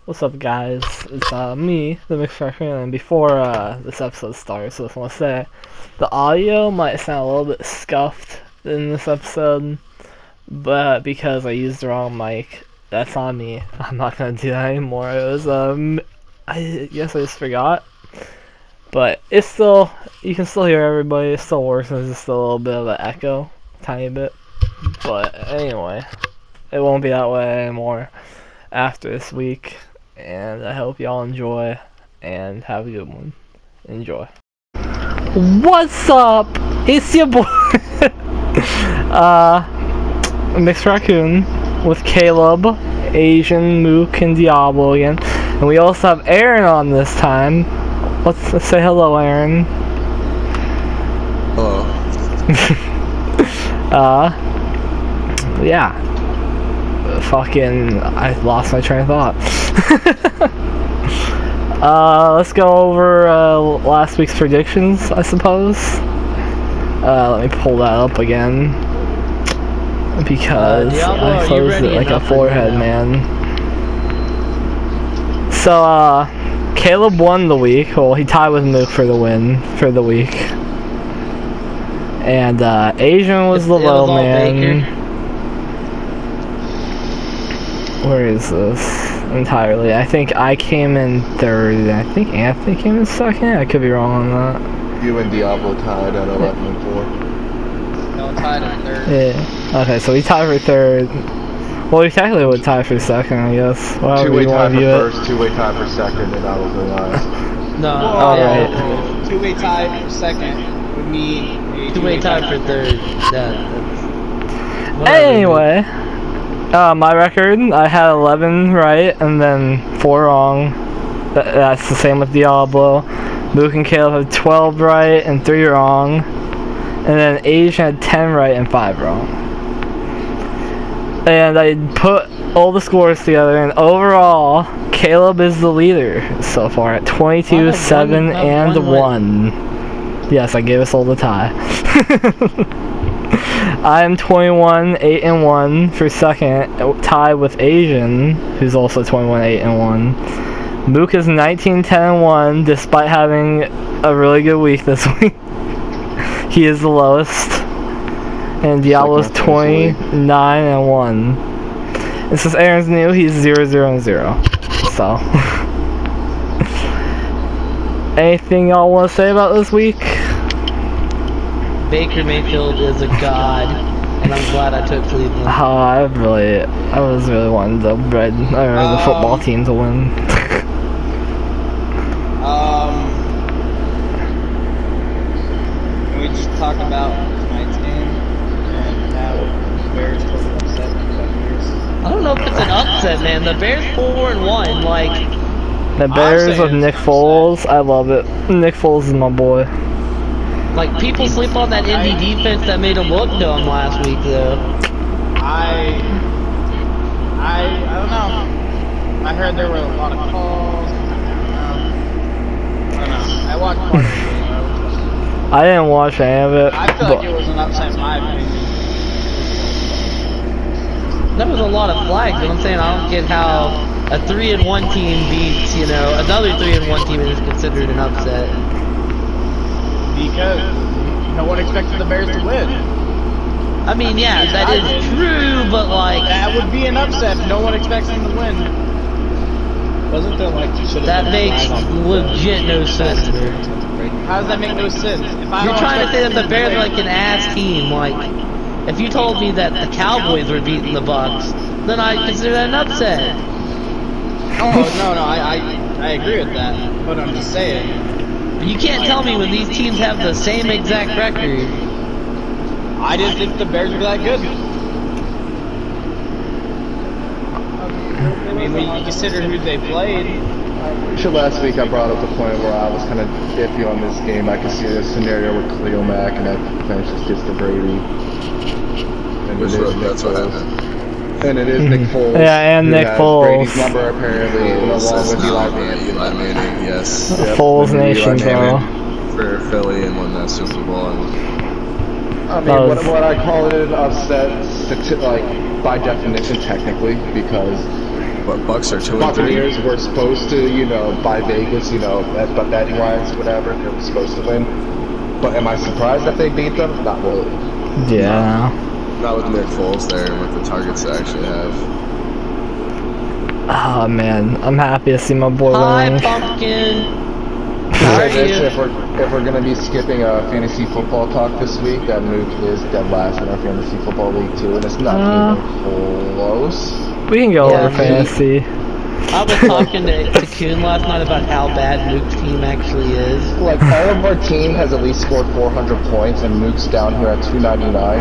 What's up, guys? It's me, the Mixed Raccoon, and before this episode starts, I just want to say the audio might sound a little bit scuffed in this episode, but because I used the wrong mic, that's on me. I'm not gonna do that anymore. It was I guess I just forgot, but it's still, you can still hear everybody. It still works. There's just a little bit of an echo, tiny bit. But anyway, it won't be that way anymore after this week. And I hope y'all enjoy and have a good one. Enjoy. What's up? It's your boy Mixed Raccoon with Caleb, Asian, Mook, and Diablo again. And we also have Aaron on this time. Let's say hello, Aaron. Hello. Yeah. Fucking, I lost my train of thought. Let's go over last week's predictions, I suppose. Let me pull that up again, because Diablo, I closed it like a forehead, man. So, Caleb won the week. Well, he tied with Mook for the win for the week. And Asian was the low man. Baker. Where is this entirely? I think I came in third. I think Anthony came in second. I could be wrong on that. You and Diablo tied at 11 and 4. No, tied in third. Yeah. Okay, so we tied for third. Well, we technically would tie for second, I guess. Two-way tie for first, two-way tie for second, and I was the last. No. Alright. Two-way tie for second would be Two-way tie for third. Anyway. My record, I had 11 right and then 4 wrong. That's the same with Diablo. Mook and Caleb had 12 right and 3 wrong. And then Asian had 10 right and 5 wrong. And I put all the scores together, and overall, Caleb is the leader so far at 22, 7, and 1. Yes, I gave us all the tie. I am 21, 8, and 1 for second, tied with Asian, who's also 21, 8, and 1. Mook is 19, 10, and 1, despite having a really good week this week. He is the lowest. And Diablo's 29 and 1. And since Aaron's new, he's 0, 0, and 0. So. Anything y'all want to say about this week? Baker Mayfield is a god, and I'm glad I took Cleveland. I was really wanting the the football team to win. Can we just talk about tonight's game and how the Bears took an upset with the Buccaneers? I don't know if it's an upset, man. The Bears 4-1, like. The Bears with Nick Foles, I love it. Nick Foles is my boy. Like, people sleep on that Indy defense that made them look dumb last week, though. I don't know. I heard there were a lot of calls. I don't know. I watched part of the game. I didn't watch any of it. I feel like it was an upset in my opinion. There was a lot of flags, but I'm saying I don't get how a 3-1 team beats, another 3-1 team is considered an upset. Because no one expected the Bears to win. I mean, yeah, that is true, but like... That would be an upset if no one expects them to win. Wasn't there like you should have... That makes legit no sense, man. How does that make no sense? You're trying to say that the Bears are like an ass team, like... If you told me that the Cowboys were beating the Bucks, then I'd consider that an upset. Oh, no, I agree with that. But I'm just saying. You can't tell me when these teams have the same exact record. I didn't think the Bears were that good. I mean, when you consider who they played. Sure, last week I brought up the point where I was kind of iffy on this game. I could see a scenario with Khalil Mack and that finishes gets to Brady. And That's what happened. And it is Nick Foles. Yeah, and Nick Foles. Brady's number apparently, along with Eli Manning. Eli Manning, yes. Foles Nation, bro. For Philly and won that Super Bowl. I mean, what I call it an upset, like by definition, technically, because But Bucks are 2 and 3. Buccaneers were supposed to, by Vegas, but betting lines, whatever, they were supposed to win. But am I surprised that they beat them? Not really. Yeah. Not with Nick Foles there and with the targets they actually have. Oh man, I'm happy to see my boy Hi, winning. Pumpkin. How are Say this, you? if we're gonna be skipping a fantasy football talk this week, that Mook is dead last in our fantasy football league too, and it's not even close. We can go Yeah, over fantasy. I was talking to Kuhn last night about how bad Mook's team actually is. Like, all of our team has at least scored 400 points, and Mook's down here at 299.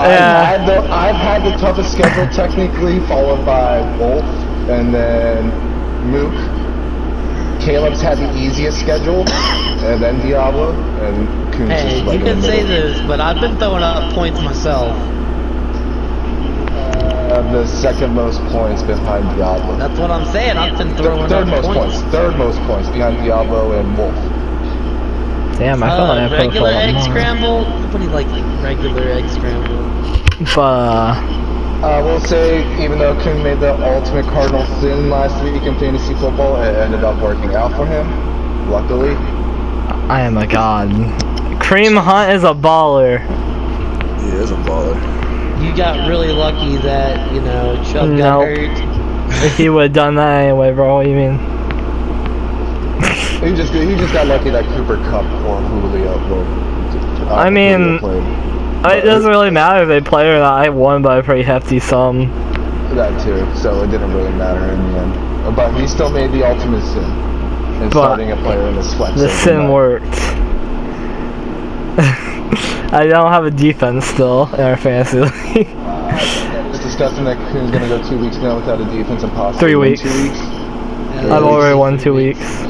Yeah. I've had the toughest schedule technically, followed by Wolf, and then Mook. Caleb's had the easiest schedule, and then Diablo, and Coons Hey, is like you in can the say middle. this, but I've been throwing up points myself. The second most points behind Diablo. That's what I'm saying. I've been throwing Third up most points. points. Third most points behind Diablo and Wolf. Damn, I felt like I put Regular a egg lot more. scramble? Nobody likes regular egg scramble. But I will say, even though Coon made the ultimate cardinal sin last week in fantasy football, it ended up working out for him. Luckily. I am a god. Kareem Hunt is a baller. He is a baller. You got really lucky that, Chubb got Nope. hurt. He would have done that anyway, bro. What do you mean? He just got lucky that Cooper Cup or Julio. I mean, played. It doesn't really matter if they play or not. I won by a pretty hefty sum. That too, so it didn't really matter in the end. But he still made the ultimate sin in starting a player in the sweat. The sin worked. I don't have a defense still in our fantasy league. It's disgusting that Coon's gonna go 2 weeks now without a defense and possibly 3 win weeks. 2 weeks. I've already won 2 weeks.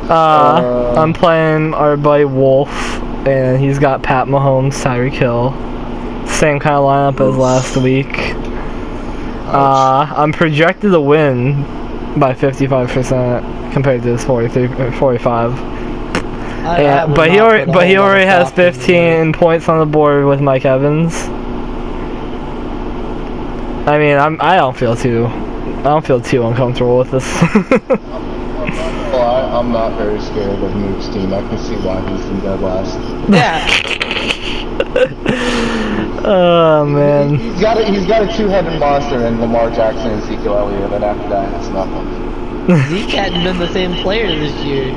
I'm playing our buddy Wolf, and he's got Pat Mahomes, Tyreek Hill. Same kind of lineup as last week. I'm projected to win by 55% compared to his 45. Yeah, but he already has 15 points on the board with Mike Evans. I mean, I don't feel too uncomfortable with this. Well, I'm not very scared of Mook's team. I can see why he's in dead last. Yeah. Oh man. He's got a two-headed monster in Lamar Jackson and Ezekiel Elliott, and after that, it's nothing. Zeke hadn't been the same player this year.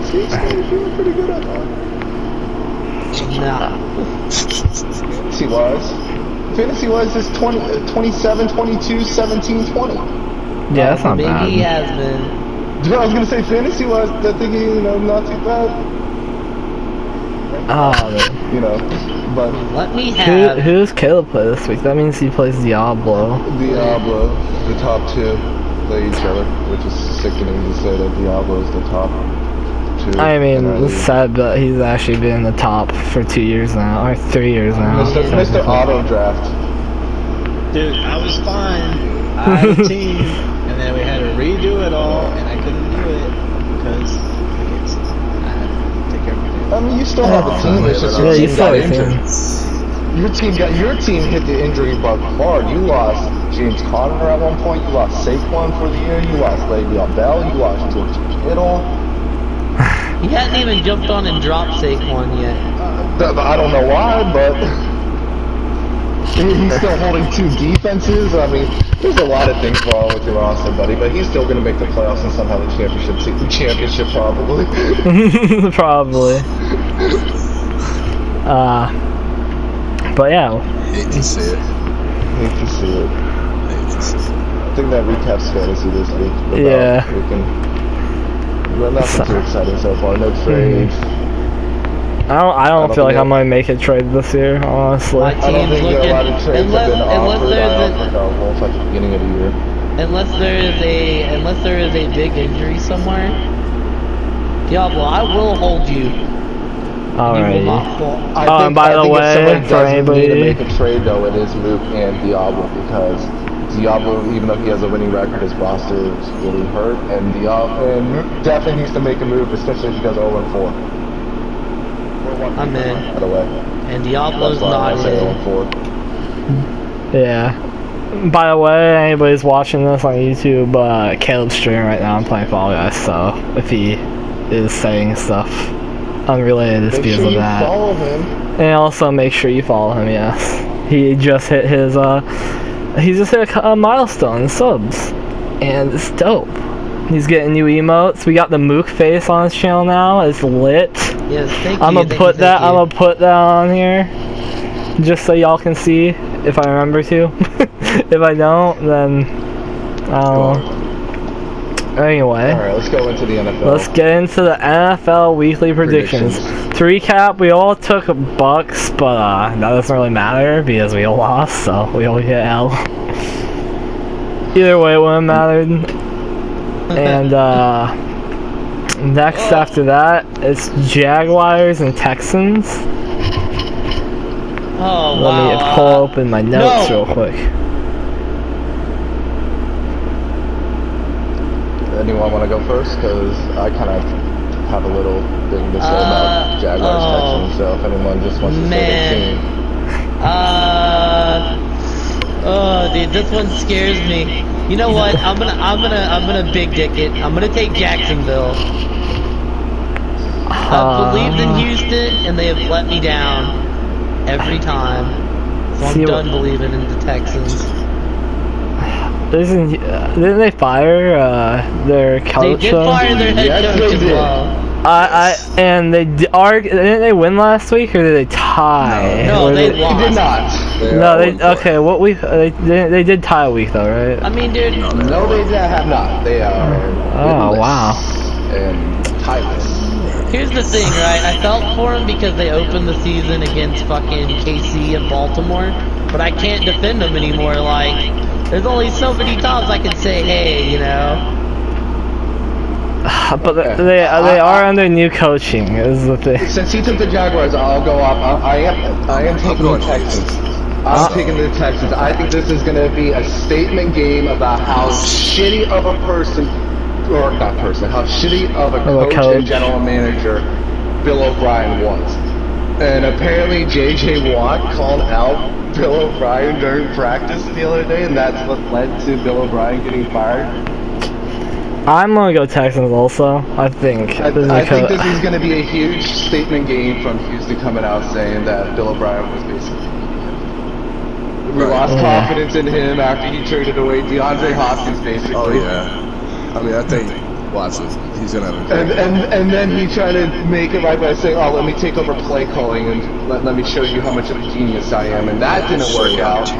Zeke's feeling pretty good, I thought. Nah. Fantasy-wise, is 27, 22, 17, 20. Yeah, that's not Maybe bad. he has been. Yeah, I was gonna say fantasy-wise, I think not too bad. Oh, But Let me have. who does Caleb play this week? That means he plays Diablo. Diablo, the top two, play each other, which is sickening to say that Diablo is the top two. I in mean, our it's league. sad, but he's actually been in the top for 2 years now, or 3 years now. Mr. Auto Draft. Dude, I was fine. I had a team, and then we had to redo it all, and I couldn't do it because I had to take everything. I mean, you still have a team. It's just Yeah, your you team still got have a team. injured. Your team hit the injury bug hard. You lost James Conner at one point. You lost Saquon for the year. You lost Le'Veon Bell. You lost George Kittle. He hadn't even jumped on and dropped Saquon yet. I don't know why, but he's still holding two defenses. I mean, there's a lot of things wrong with your roster, buddy, but he's still going to make the playoffs and somehow the championship probably. Probably. But yeah. Hate to see it. Hate to see it. Hate to see it. I think that recaps fantasy this week. Yeah. Well, nothing too exciting so far. No trades. I don't feel like I'm gonna make a trade this year, honestly. My I don't team's think a looking. lot of trades have been Unless offered. there's I offered Wolf at the beginning of the year. unless there is a big injury somewhere. Diablo, I will hold you. You will Alrighty. not fall. And by the way, if somebody for does anybody- need to make a trade, though, it is Mook and Diablo, because Diablo, even though he has a winning record, his roster is really hurt, and Mook definitely needs to make a move, especially if he goes 0-4. I'm in. By the way, And Diablo's that's why I not say in. 0-4. Yeah. By the way, anybody's watching this on YouTube, Caleb's streaming right now. I'm playing Fall Guys, so if he is saying stuff unrelated, it's Make because sure of you that. follow him. And also make sure you follow him. Yes, he just hit his he just hit a milestone in subs, and it's dope. He's getting new emotes. We got the Mook face on his channel now. It's lit. Yes, thank you. I'm gonna thank put you, that. thank you. I'm gonna put that on here, just so y'all can see if I remember to. If I don't, then anyway. Alright, let's go into the NFL. Let's get into the NFL weekly predictions. To recap, we all took Bucks, but that doesn't really matter because we all lost, so we all get L. Either way, it wouldn't have mattered. And next after that, it's Jaguars and Texans. Oh, Let wow. me pull open my notes real quick. Anyone want to go first? Because I kind of have a little thing to say about Jaguars Texans. So if anyone just wants to say their team. Oh, dude, this one scares me. You know what? I'm gonna big dick it. I'm gonna take Jacksonville. I've believed in Houston, and they have let me down every time. So I'm done believing in the Texans. Didn't they fire their coach? They did fire their head coach as well. And didn't they win last week or did they tie? No, they lost. They did not. No, they did tie a week though, right? I mean, dude. No, they have not. They are. Oh wow. And tightless. Here's the thing, right? I felt for them because they opened the season against fucking KC and Baltimore, but I can't defend them anymore. Like, there's only so many times I can say, hey, you know. But they are under new coaching, is the thing. Since he took the Jaguars, I'll go off. I am taking the Texans. I'm taking the Texans. I think this is going to be a statement game about how shitty of a person, or not person, how shitty of a coach and general manager Bill O'Brien was. And apparently J.J. Watt called out Bill O'Brien during practice the other day, and that's what led to Bill O'Brien getting fired. I'm gonna go Texans also. I think. I think this is going to be a huge statement game from Houston coming out saying that Bill O'Brien was basically. We lost confidence in him after he traded away DeAndre Hopkins, basically. Oh yeah. I mean, I think. Watch it. He's gonna have a great and then he tried to make it right by saying, "Oh, let me take over play calling and let me show you how much of a genius I am," and that didn't work out.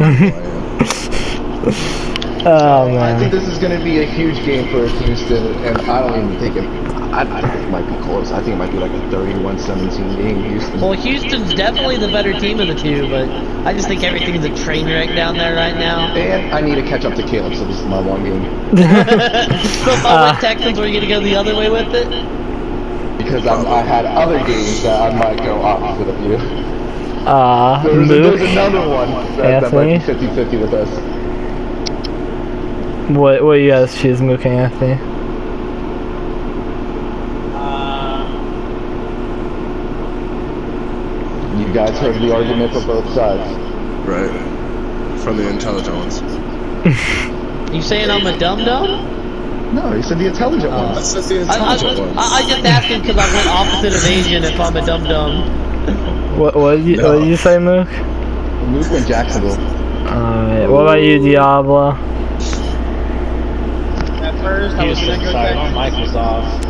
Oh man. I think this is going to be a huge game for Houston, and I don't even think it. I think it might be close. I think it might be like a 31-17 game, Houston. Well, Houston's definitely the better team of the two, but I just think everything's a train wreck down there right now. And I need to catch up to Caleb, so this is my one game. So if I went Texans, were you gonna go the other way with it? Because I had other games that I might go opposite of you. Luke, There's another one that might be 50-50 with us. What do you guys choose, Mook and Anthony? You guys heard the argument for both sides. right from the intelligent ones. You saying I'm a dum-dum? No, he said the intelligent ones. I said the intelligent ones. I just asking because I went opposite of Asian if I'm a dum-dum. What did you say, Mook? Mook went Jacksonville. Alright, what about you, Diablo? At first, I was gonna go Texans. Mike was off.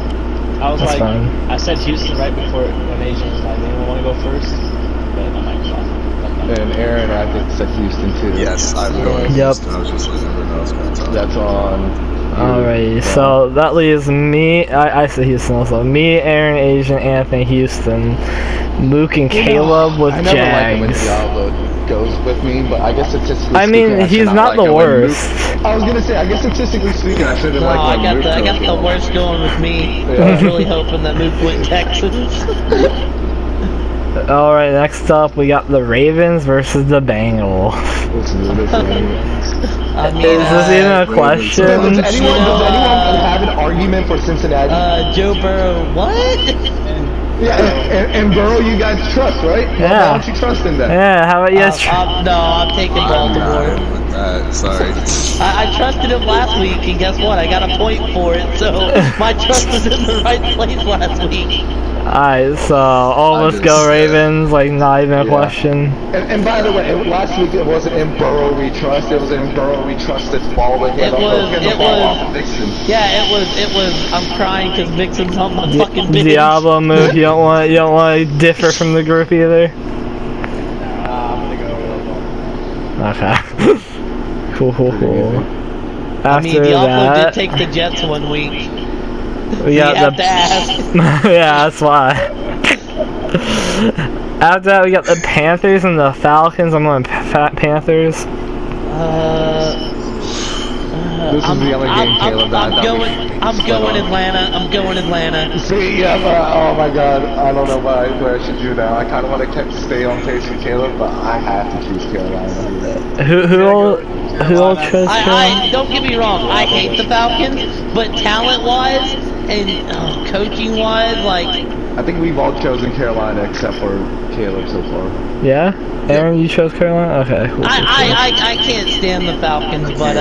I was That's like, fine. I said Houston right before when Asian was like, anyone want to go first? But my mic was off. And Aaron, I think, said Houston too. Yes, I'm going. Yep. I was just letting everyone else go. That's on. Alright, so that leaves me, I said Houston also. Me, Aaron, Asian, Anthony, Houston, Mook, and Caleb with I never like it when Jags. Diablo goes with me, but I guess statistically I mean, speaking, I he's should not like the it when worst. Mook- I was gonna say, I guess statistically speaking, I shouldn't No, like I when got Mook the goes. worst going with me. Yeah. I was really hoping that Mook went Texans. Alright, next up we got the Ravens versus the Bengals. This is I mean, Is this even a question? Does anyone have an argument for Cincinnati? Joe Burrow, what? Yeah, and Burrow, you guys trust, right? Well, Yeah. why don't you trust in that? Yeah, how about you guys? No, I'm taking I'm not Baltimore. in with that. Sorry. I trusted him last week, and guess what? I got a point for it, so my trust was in the right place last week. Alright, so almost go Ravens, like not even a question. And by the way, last week it wasn't in Burrow we trust, it was in Burrow we trusted ball to hit It was, the ball off of Mixon. yeah, it was, I'm crying because Mixon's on my fucking bench. Diablo move, you don't want to differ from the group either? I'm gonna go with Okay. Cool. After I mean, Diablo that, did take the Jets one week. we You got have the to ask. yeah, that's why. After that, we got the Panthers and the Falcons. I'm going Panthers. This is the other game, Caleb. I'm going Atlanta. I'm going Atlanta. See, yeah, oh my god, I don't know what I should do now. I kind of want to stay on pace with Caleb, but I have to choose Carolina. Who all chose Carolina? Don't get me wrong. I hate the Falcons, but talent-wise and coaching-wise, like. I think we've all chosen Carolina except for Caleb so far. Yeah? Aaron, you chose Carolina? Okay, cool. I can't stand the Falcons, but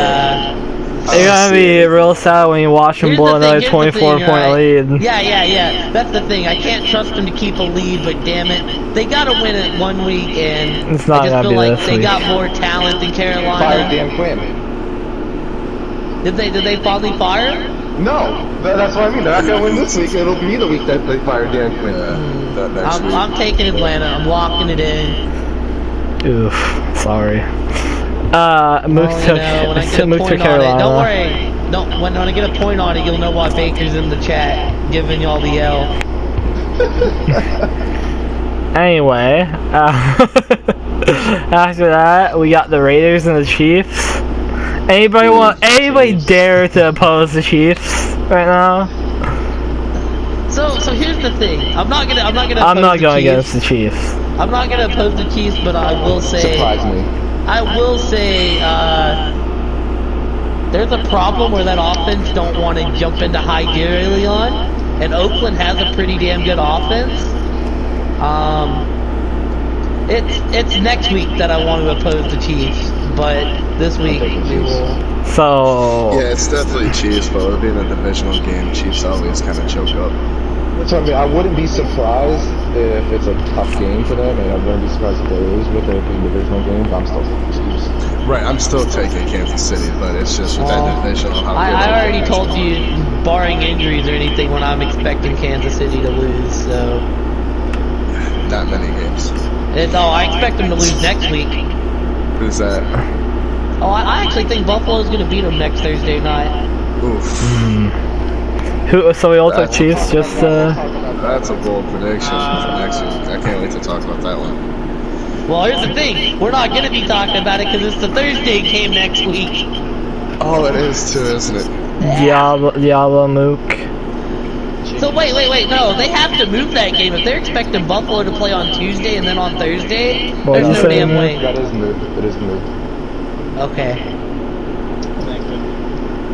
You're gonna be real sad when you watch them blow another 24-point lead. Yeah. That's the thing. I can't trust them to keep a lead, but damn it, they gotta win it one week, and It's not I just gonna feel be like this they week. got more talent than Fire Carolina. Dan Quinn. Did they finally fire him? No, that's what I mean. They're not gonna win this week. It'll be the week that they fire Dan Quinn. That next week. I'm taking Atlanta. I'm locking it in. Oof, sorry. Move When I get a to point on it, Carolina. don't worry. When I get a point on it, you'll know why Baker's in the chat giving y'all the L. Anyway, after that, we got the Raiders and the Chiefs. Anybody dare to oppose the Chiefs right now? So here's the thing. I'm not gonna. I'm not oppose going the against Chiefs. the Chiefs. I'm not gonna oppose the Chiefs, but I will say. Surprise me. I will say. There's a problem where that offense don't want to jump into high gear early on, and Oakland has a pretty damn good offense. It's next week that I want to oppose the Chiefs, but this week we will. So Yeah, it's definitely Chiefs, but with being a divisional game, Chiefs always kind of choke up. That's what I mean. I wouldn't be surprised if it's a tough game for them, and I wouldn't be surprised if there is with it being a divisional game, but I'm still taking Chiefs. Right, I'm still taking Kansas City, but it's just with that divisional. How good I already those told are. you, barring injuries or anything, when I'm expecting Kansas City to lose. So Not many games. I expect them to lose next week. Who's that? Oh, I actually think Buffalo's going to beat them next Thursday night. Oof. So we all took Chiefs. Just That's a bold prediction for next week. I can't wait to talk about that one. Well, here's the thing. We're not going to be talking about it because it's the Thursday game next week. Oh, it is too, isn't it? Diablo Mook. So wait. No, they have to move that game. If they're expecting Buffalo to play on Tuesday and then on Thursday, What there's did you no say, damn Nick? way. That is moved. It is moved. Okay.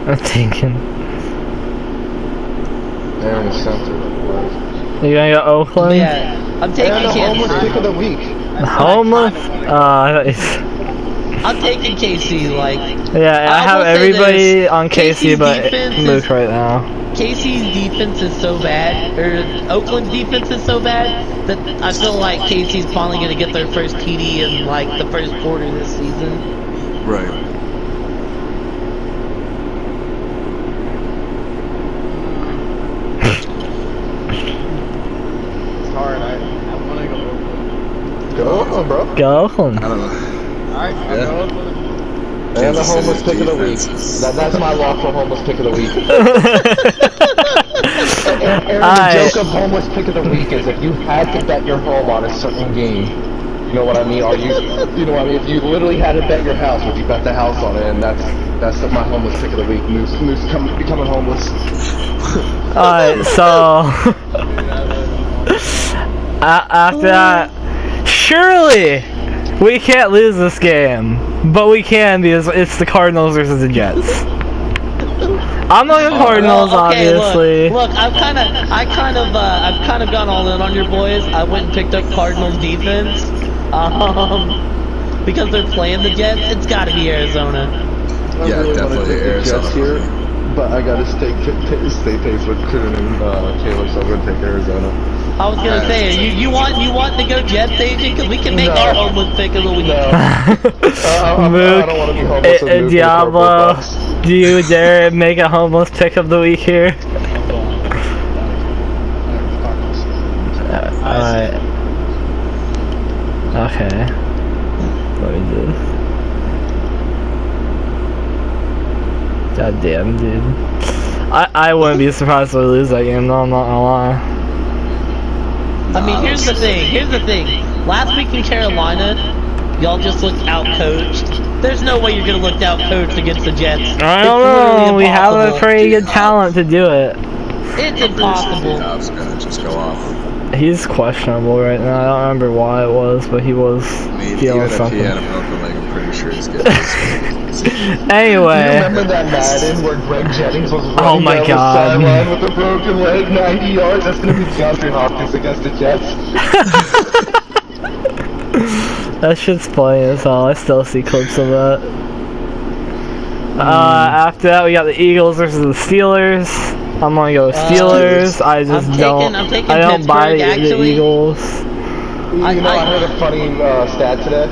I'm thinking. Aaron is center. You gonna go Oakland? Yeah, I'm taking Aaron, the homeless Kansas. pick of the week. Homeless? I'm taking KC. Like, Yeah, I have will say everybody this, on KC, KC's but defense is- Mook right now. KC's defense is so bad, or Oakland's defense is so bad, that I feel like KC's finally going to get their first TD in, like, the first quarter this season. Right. It's hard. I want to go Oakland. Go Oakland, bro. Go Oakland. I don't know. Alright, I'll Yeah. go Oakland. And the Kansas homeless City's pick of the week. defense is- That's my lawful homeless pick of the week. Aaron, the Alright. joke of homeless pick of the week is if you had to bet your home on a certain game, you know what I mean? You know what I mean? If you literally had to bet your house, would you bet the house on it? And that's my homeless pick of the week. Moose becoming homeless. Alright, so after that, surely we can't lose this game, but we can because it's the Cardinals versus the Jets. I'm not the Cardinals, Well, okay, obviously. Look, I've kind of gone all in on your boys. I went and picked up Cardinals defense, because they're playing the Jets. It's got to be Arizona. I Yeah, really want to definitely take the Jets Arizona. here, but I gotta stay pace with Coon and Taylor, so I'm gonna take Arizona. I was gonna say, you want to go Jets, Agent? Because we can make No. our homeless pick of the week. No. I don't want to be homeless and move to the Diablo, cardboard box. do you dare make a homeless pick of the week here? Alright. Okay. Let me do this. God damn, dude. I wouldn't be surprised if we lose that game, though, I'm not gonna lie. I mean, here's the thing. Last week in Carolina, y'all just looked out-coached. There's no way you're gonna look out-coached against the Jets. I don't know, we have a pretty good talent to do it. It's impossible. Hobbs gonna just go off. He's questionable right now, I don't remember why it was, but he was I mean, feeling even if something. he had a broken leg, I'm pretty sure he's good. Anyway. You remember that Madden where Greg Jennings was running Oh my down God. the sideline with a broken leg, 90 yards? That's going to be DeAndre Hopkins against the Jets. That shit's funny as hell. I still see clips of that. After that, we got the Eagles versus the Steelers. I'm gonna go with Steelers. I just I'm don't taking buy the actually. Eagles. I heard a funny stat today.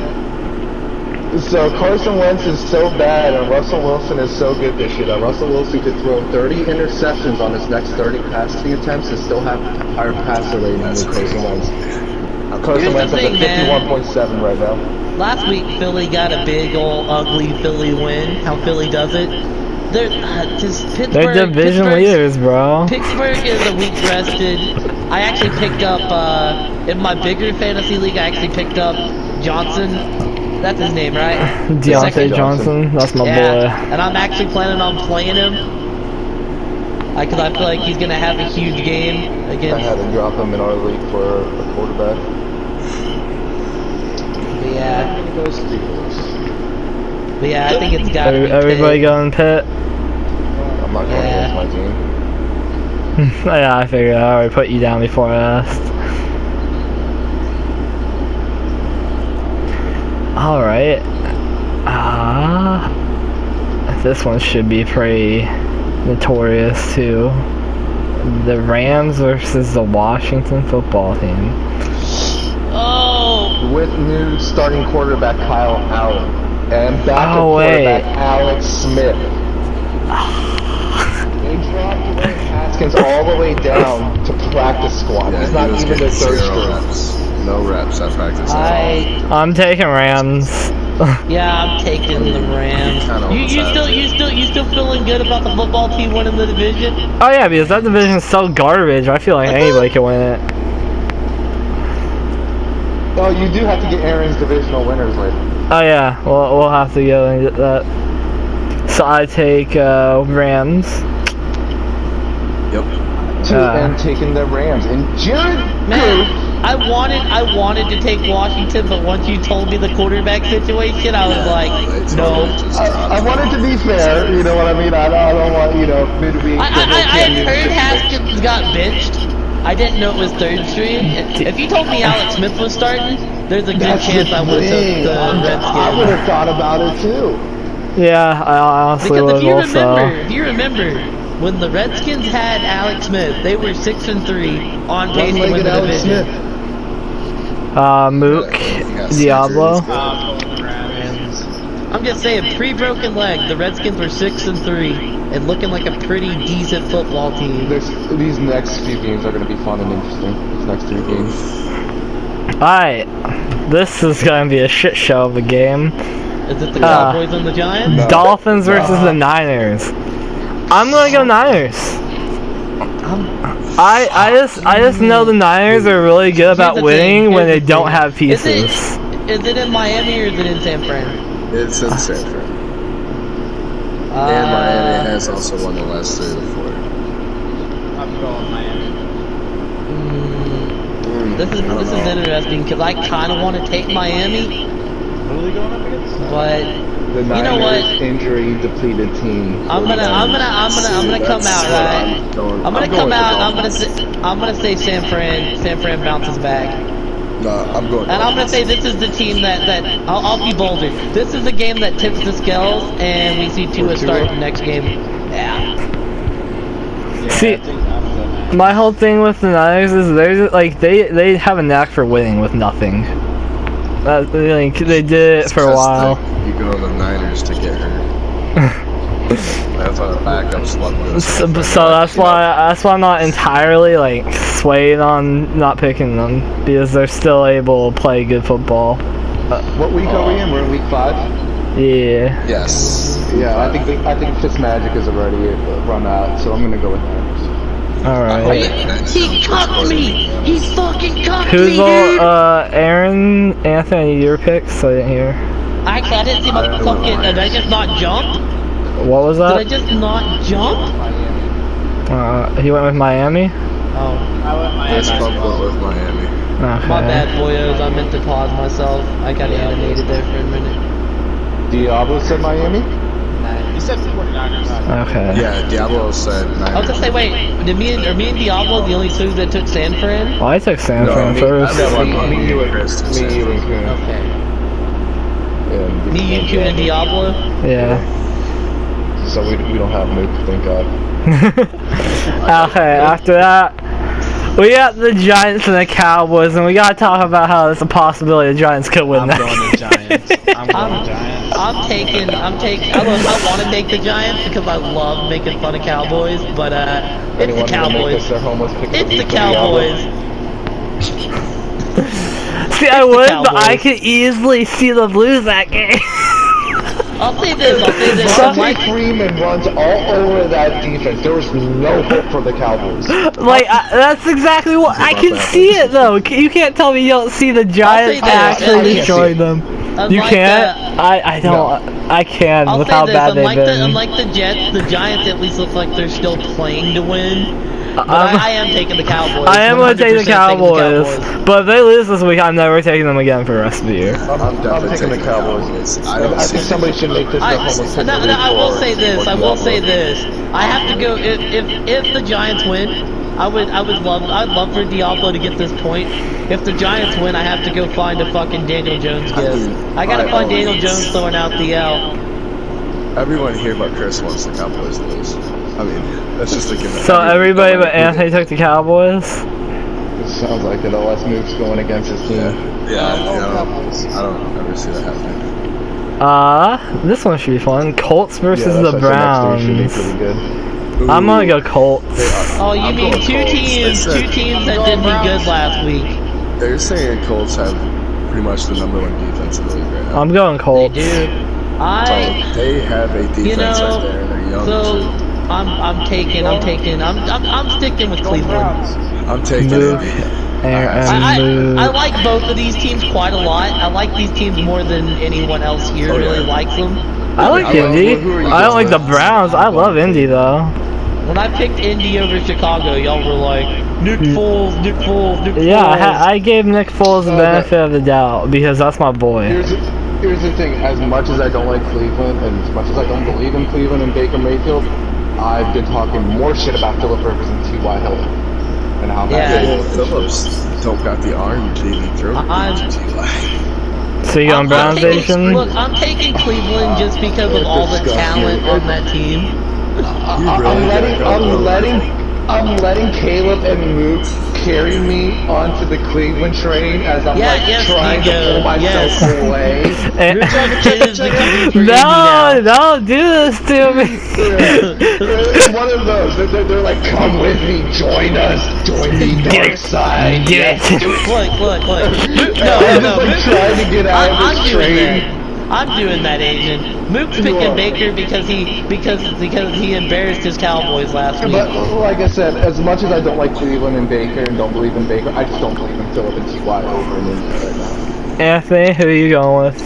So Carson Wentz is so bad and Russell Wilson is so good this year that Russell Wilson could throw 30 interceptions on his next 30 passing attempts and still have higher passer rating than Carson Wentz. Carson Wentz is at 51.7 right now. Last week, Philly got a big old ugly Philly win. How Philly does it. They're just Pittsburgh. They're division leaders, bro. Pittsburgh is a week rested. I actually picked up in my bigger fantasy league. I actually picked up Johnson. That's his name, right? Deontay Johnson. That's my boy. And I'm actually planning on playing him. Because I feel like he's gonna have a huge game against. I had to drop him in our league for a quarterback. Yeah. I'm gonna go Steelers. But yeah, I think it's got to be Everybody Pitt. going Pitt. I'm not going against my team. Yeah, I figured I already put you down before I asked. Alright. This one should be pretty notorious too. The Rams versus the Washington football team. Oh! With new starting quarterback Kyle Allen and backup quarterback Alex Smith. They dropped Dwayne Haskins all the way down to practice squad. He's not even their third string. No reps at practice. I'm taking Rams. Yeah, I'm taking the Rams. You still feeling good about the football team winning the division? Oh yeah, because that division's so garbage. I feel like anybody can win it. Oh, you do have to get Aaron's divisional winners later. Oh yeah, we'll have to go and get that. So I take Rams. Yep. And taking the Rams. And Jared Man, I wanted to take Washington, but once you told me the quarterback situation, I was like, no. I wanted to be fair, you know what I mean? I don't want, midweek. I had heard Haskins got benched. I didn't know it was third string. If you told me Alex Smith was starting, there's a good chance I would have took the Redskins. I would have thought about it too. Yeah, I honestly Because would also. if you remember, when the Redskins had Alex Smith, they were 6-3 on pace to win the division. Mook, Diablo. I'm just saying, pre-broken leg, the Redskins were 6-3 and looking like a pretty decent football team. These next few games are going to be fun and interesting. These next 3 games. Alright, this is going to be a shit show of a game. Is it the Cowboys and the Giants? No. Dolphins versus the Niners. I'm going to go Niners. I just know the Niners are really good about winning when they don't have pieces. Is it in Miami or is it in San Fran? It's in San Fran. And Miami has also won the last 3 or 4. I'm going Miami. This is interesting because I kind of want to take Miami, Who are they going up against? But The you know what? Niners injury depleted team. I'm gonna come out, right? I'm gonna come out. I'm gonna say San Fran bounces back. Nah, I'm going. And I'm gonna say this is the team that I'll be bolder. This is the game that tips the scales, and we see Tua start the next game. Yeah. See, my whole thing with the Niners is they have a knack for winning with nothing. They did it for a while. You go to the Niners to get hurt. That's our backup slump. So that's why I'm not entirely like swayed on not picking them, because they're still able to play good football. What week are we in? We're in week 5. Yeah. Yes. Yeah, I think Fitzmagic is already run out, so I'm gonna go with Niners. All right. He cucked me. He fucking cucked Who's me, dude. all? Aaron, Anthony, your picks? So I didn't hear. I didn't see my fucking. Did I just not jump? What was Did I that? just not jump? He went with Miami. Oh, Let's bump up with Miami. Okay. my bad, boyos. I meant to pause myself. I got animated there for a minute. Diablo said Miami? He said 49ers. Okay. Yeah, Diablo said I was Niners. gonna say, wait, are me and Diablo the only two that took San Fran? Well, I took San Fran first. No, One me, on you, and Chris to me, say. you, and Kuhn. Okay. And Me, you, Q, and Diablo? Yeah. So we don't have Mook, thank God. Okay. After that, we got the Giants and the Cowboys, and we gotta talk about how there's a possibility the Giants could win I'm that. going to Giants. I'm going to Giants. I want to take the Giants because I love making fun of Cowboys, but it's the Anyone wanna make Cowboys. this their homeless pick of It's the week for Diablo? Cowboys. See, I would, but I Cowboys. could easily see them lose that game. I'll say this. Devontae Freeman runs all over that defense. There was no hope for the Cowboys. Like, that's exactly what I can see it though. You can't tell me you don't see the Giants this. actually I can't destroying see it. them. Unlike You can't. I don't. I can I'll with say how this. bad they've been. Unlike the Jets, the Giants at least look like they're still playing to win. But I'm- I am taking the Cowboys. I am gonna take the 100% taking Cowboys, but if they lose this week, I'm never taking them again for the rest of the year. I'm taking the Cowboys. I don't I see think somebody should make this their homeless pick of the week. I will say this. for I will say Diablo. this. I have to go. If the Giants win, I'd love for Diablo to get this point. If the Giants win, I have to go find a fucking Daniel Jones gift. I gotta find Daniel Jones throwing out the L. Everyone here but Chris wants the Cowboys to lose. I mean, that's just a given. So everybody but Anthony took the Cowboys. It sounds like it, unless Mook's going against his team. Yeah, I don't ever see that happening. This one should be fun. Colts versus Yeah, the that's actually next week should be Browns. pretty good. I'm gonna go Colts. Oh, you I'm mean going two Colts. teams They said- that did me good last week? They're saying Colts have pretty much the number 1 defense in the league right now. I'm going They Colts. do. So they have a defense You know, right there. They're young. so I'm sticking with Cleveland. I'm taking Mook it. I like both of these teams quite a lot. I like these teams more than anyone else here Oh, yeah. really likes them. I like I love- Indy. who are you I don't like going the with? Browns. I love Indy though. When I picked Indy over Chicago, y'all were like, Nick Foles. Yeah, I gave Nick Foles the benefit of the doubt because that's my boy. Here's the thing. As much as I don't like Cleveland, and as much as I don't believe in Cleveland and Baker Mayfield, I've been talking more shit about Phillip Rivers and T.Y. Hilton and how bad Yeah. they Well, are. Phillips don't got the arm to even throw. So you going Browns Nation? Look, I'm taking Cleveland just because of all the talent on that team. I'm letting Caleb and Mook carry me onto the Cleveland train as I'm trying to pull myself away. Eh, It is the QB for Indy no, now. don't do this to me. It's one of those. They're like, come with me, join us, join the dark side. Do it. Look. No. I'm just like trying to get out of I'm this doing train. that. I'm doing that, Agent. Mook's picking Baker because he embarrassed his Cowboys last week. But like I said, as much as I don't like Cleveland and Baker and don't believe in Baker, I just don't believe in Phillip and T.Y. over in India right now. Anthony, who are you going with?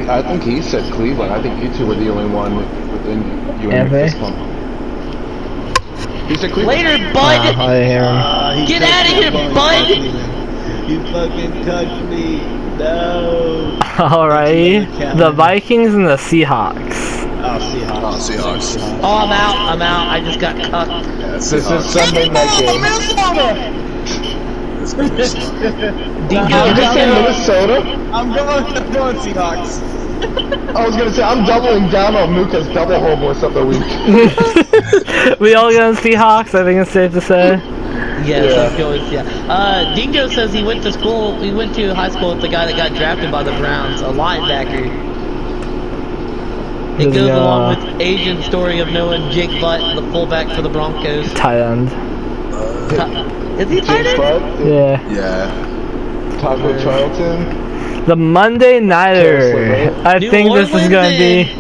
I think he said Cleveland. I think you two were the only one within you and me Anthony? fist pump. He said Cleveland. Later, bud. I didn't hear him. Get out of here, bud. You fucking cucked me. No. Alrighty. The Vikings and the Seahawks. Oh, Seahawks. Oh, Seahawks. Oh, I'm out. I just got cucked. Yeah, This is Seahawks. Sunday night game. It's gonna be Seahawks. Dingo, Did you say Minnesota? I'm going Seahawks. I was gonna say I'm doubling down on Luca's double homeless of the week. We all going Seahawks, I think it's safe to say. Yes, Yeah. let's go with Dingo says he went to high school with the guy that got drafted by the Browns, a linebacker. It goes along with Asian story of knowing Jake Butt, the fullback for the Broncos. Tight end. Is he tight end? Yeah. Yeah. Taco Charlton. The Monday Nighter. I New think this is Orleans gonna be.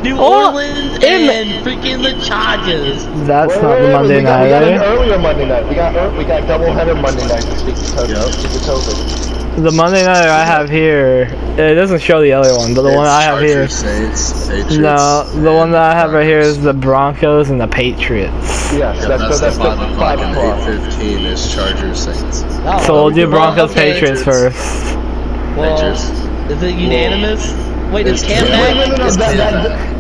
New Oh, Orleans it- and freaking the Chargers. That's Wait, not wait, the wait, Monday we got an Nighter. earlier Monday night. We got doubleheader Monday night this week because of COVID. The Monday Nighter I have here, it doesn't show the other one, but the one I have here. Chargers, Saints, Patriots. No, the one that I have right here is the Broncos and the Patriots. Yes, Yeah, that's the 5 o'clock and 5 o'clock. 8:15 is Chargers, Saints. Oh, So we'll do well, Broncos okay. Patriots first. Well, Patriots. is it unanimous? Wait, is It's Cam Cam. back? No,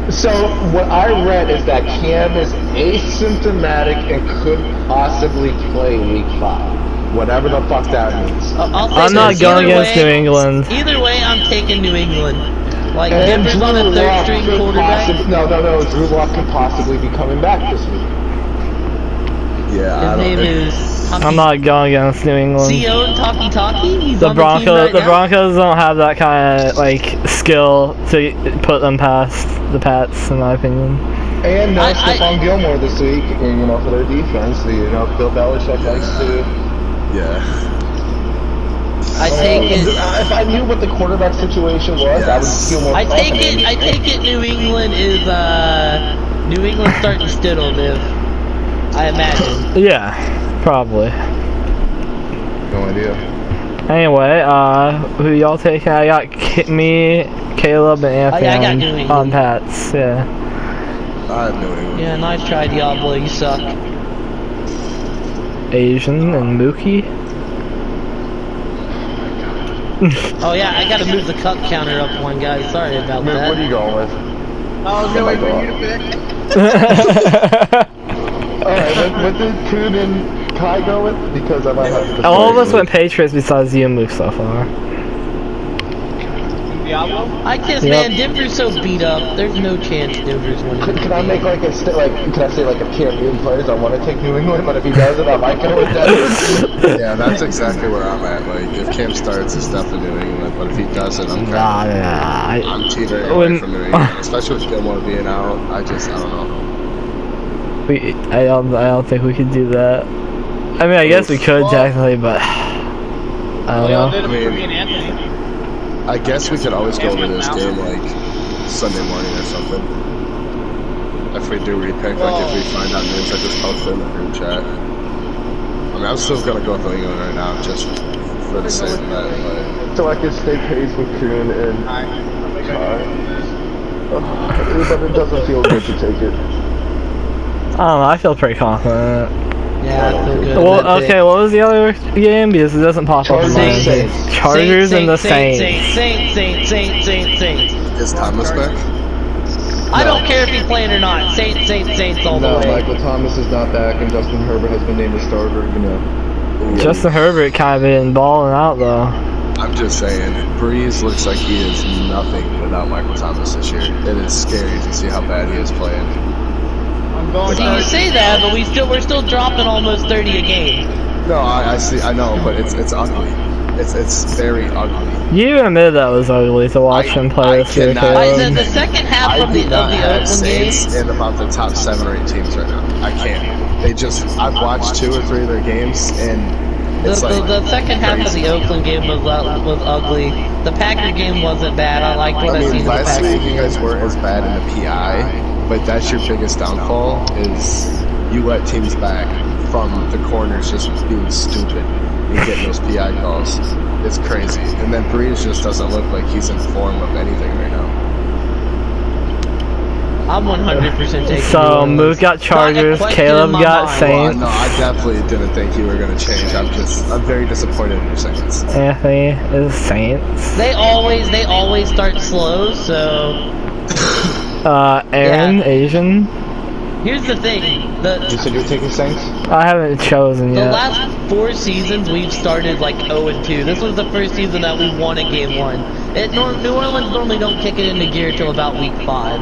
It's so what I read is that Cam is asymptomatic and could possibly play week 5. Whatever the fuck that means. I'll say I'm not this, going either against way- New England. Either way, I'm taking New England. Like, And Denver's Drew on a Lock third string could quarterback. No, Drew Lock could possibly be coming back this week. Yeah, I His don't name think. is I'm not going against New England. CO and Talkie Talkie. He's The on the team right now. Broncos don't have that kind of like skill to put them past the Pats, in my opinion. And no I- Stephon Gilmore this week, and, for their defense. Bill Belichick likes to. Yeah. I take it. If I knew what the quarterback situation was, I would feel more I take confident. it. I take it. New England is New England starting Stidham, Viv. I imagine. Yeah, probably. No idea. Anyway, who y'all taking? I got me, Caleb, and Anthony I got New England. on Pats. Yeah. I have New England. Yeah, nice try, Diablo. You suck. Asian and Mookie. Oh yeah, I gotta move the cup counter up one, guys. Sorry about What are that. you going with? I was gonna wait for you to pick. Alright, what did Kuhn and Kai go with? Because I might have to. All of us went Patriots besides you and Mook so far. Diablo? I guess, Yep. man, Denver's so beat up. There's no chance Denver's winning. Can I make like a can I say like if Cam Newton plays, I want to take New England, but if he doesn't, I might go with Denver. Yeah, that's exactly where I'm at. Like, if Cam starts, it's definitely New England, but if he doesn't, I'm kind of... I'm teetering away from New England, especially with Gilmore being out. I don't know. I don't think we could do that. I mean, I guess we could technically, but I don't Y'all know. did it I for mean- me and Anthony. I guess we could always go over this game, like, Sunday morning or something. If we do repick, like, if we find out news, I just post it in the group chat. I mean, I'm still gonna go with New England right now, just for the sake of that, but... So I can stay pace with Kuhn and Kai. But it doesn't feel good to take it. I don't know. I feel pretty confident. Yeah, I feel good. Well, about okay. What was the other game? Because it doesn't pop up in my Chargers, head. Saints. Chargers and the Saints. Saints. Is Thomas back? I don't care if he's playing or not. Saints all the No, way. Michael Thomas is not back, and Justin Herbert has been named a starter. Ooh. Justin Herbert kind of been balling out though. I'm just saying, Breeze looks like he is nothing without Michael Thomas this year. It is scary to see how bad he is playing. I'm going See, you say that, but we're still dropping almost 30 a game. No, I see, I know, but it's ugly. It's very ugly. You admitted that was ugly to watch him play I this year, cannot- Caleb. The second half I of the do not have Oakland game. Saints in about the top 7 or 8 teams right now. I can't. I've watched 2 or 3 of their games, and it's The second half of crazy. the Oakland game was ugly. The Packer game wasn't bad. I liked what I I seen in mean, the last Packer week you game. guys weren't as bad in the PI, but that's your biggest downfall is you let teams back from the corners just being stupid and getting those PI calls. It's crazy. And then Breeze just doesn't look like he's in form of anything right now. I'm 100% taking So New Orleans. Mook got Not a Chargers, question Caleb in my got mind. Saints. No, I definitely didn't think you were gonna change. I'm very disappointed in your Saints. Anthony is Saints. They always start slow, so Aaron, Yeah. Asian. here's the thing. You said you're taking Saints? I haven't chosen The yet. last 4 seasons we've started like 0-2. This was the first season that we won a game 1. New Orleans normally don't kick it into gear till about week 5.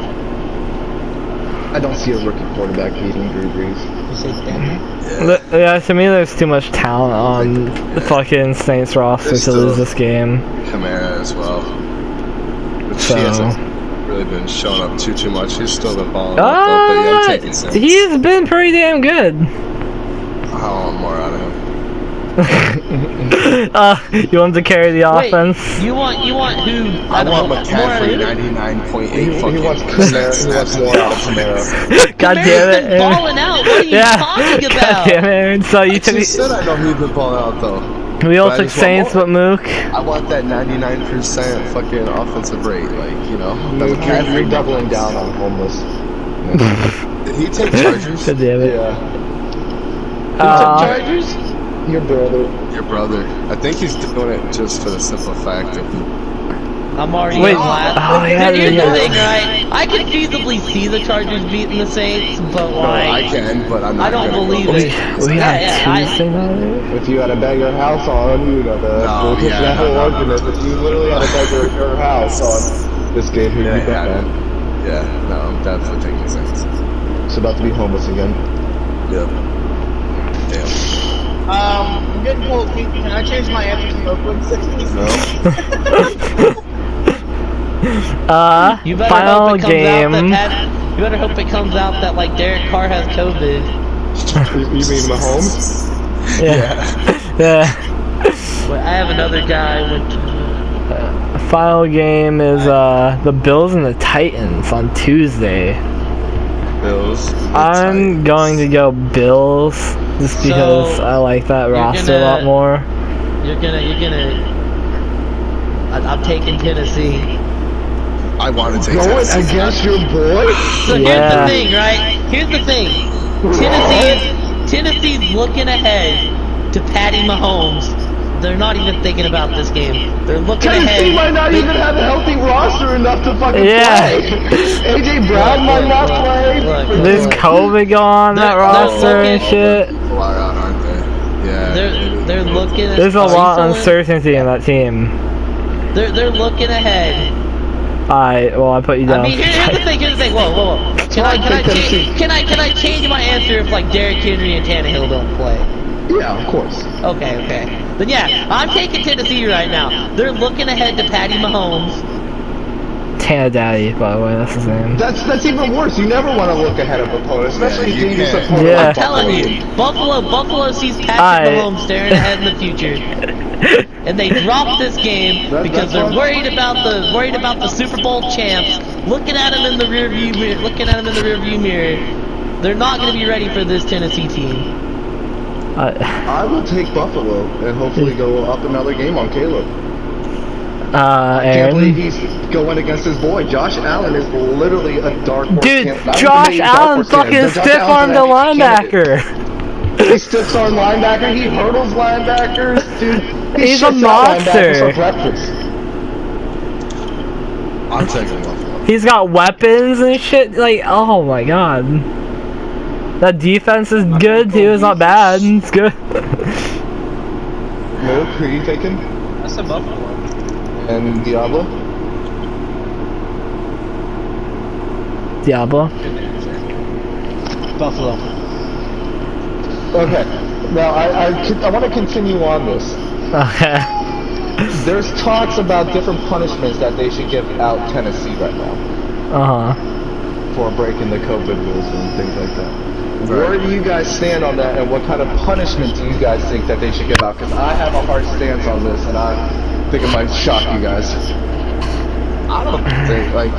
I don't see a rookie quarterback beating Drew Brees. You say that? Yeah, to me there's too much talent on the fucking Saints roster There's to lose still- this game. Kamara as well. But So- he hasn't really been showing up too much. He's still been balling out though, but yeah, I'm taking Saints. He's been pretty damn good. I want more out of him. You want to carry the offense? Wait, you want who? I want more McCaffrey, out of who? 99.8 fucking He wants Kamara. He wants more out of Kamara. God Kamara's damn it! been Aaron. balling out. What are you Yeah. talking God about? damn it, Aaron. So you I took just said I know he's been balling out though. we all but I took just want Saints, more. but Mook. I want that 99% fucking offensive rate, like, you know. That You're McCaffrey doubling down on homeless. Did he take Chargers? God damn it. Yeah. Chargers? Your brother. Your brother. I think he's doing it just for the simple fact of I'm already Wait, in last. oh, yeah, Here's yeah. the thing, right? I could feasibly see the Chargers beating the Saints, but no, I like, can, but I'm not I don't gonna believe go. it. We Yeah, had yeah, Tuesday night. If you had a beggar house on, you know, No, take yeah, that whole no. argument. If you literally had a beggar in your house on this game, who'd Yeah, you bet yeah. on? Yeah, no, I'm definitely taking Saints. It's about to be homeless again. Yep. Damn. I'm getting cold feet. Can I change my answer to Oakland 60? No. you better Final hope it comes game. out that you better hope it comes out that like Derek Carr has COVID. You mean Mahomes? Yeah. Yeah. But I have another guy with. Final game is the Bills and the Titans on Tuesday. Bills. I'm going to go Bills just because So, I like that you're roster a lot gonna- more. You're gonna. I'm taking Tennessee. I want to take Going Tennessee. against your boy? So Yeah. here's the thing, right? Here's the thing. Tennessee's looking ahead to Patty Mahomes. They're not even thinking about this game. They're looking Tennessee ahead. might not even have a healthy roster enough to fucking Yeah. play. AJ Brown might not play. Look. There's COVID going on that They're roster and looking- shit. People are out, aren't they? Yeah. They're looking. There's a lot of uncertainty. uncertainty in that team. They're looking ahead. Well, I put you down. I mean, here's the thing. Here's the thing. Whoa. Can I change my answer if like Derrick Henry and Tannehill don't play? Yeah, of course. Okay. Then yeah, I'm taking Tennessee right now. They're looking ahead to Patty Mahomes. Tana Daddy, by the way, that's his name. That's even worse. You never want to look ahead of opponents, especially Yeah, a you dangerous can't. opponent. Yeah. I'm like telling Buffalo. you, Buffalo sees Patrick Alright. Mahomes staring ahead in the future, and they drop this game because they're worried about the Super Bowl champs, looking at him in the rearview mirror. They're not going to be ready for this Tennessee team. I will take Buffalo and hopefully go up another game on Caleb. Can't believe Aaron. he's going against his boy. Josh Allen is literally a dark horse. Dude, Not even Josh a dark Allen horse fucking candidate. Josh stiff armed Allen's the an actual candidate. linebacker. He stiffs arm linebacker. He hurdles linebackers. Dude, he He's a shits out monster. linebackers for breakfast. I'm taking Buffalo. He's got weapons and shit. Like, oh my god. That defense is good too. It's not bad. It's good. Mook, who are you taking? I said Buffalo. And Diablo? Diablo. Buffalo. Okay. Now, I want to continue on this. Okay. There's talks about different punishments that they should give out Tennessee right now Uh-huh. for breaking the COVID rules and things like that. Where do you guys stand on that, and what kind of punishment do you guys think that they should give out? Because I have a hard stance on this, and I think it might shock you guys. I don't think, like,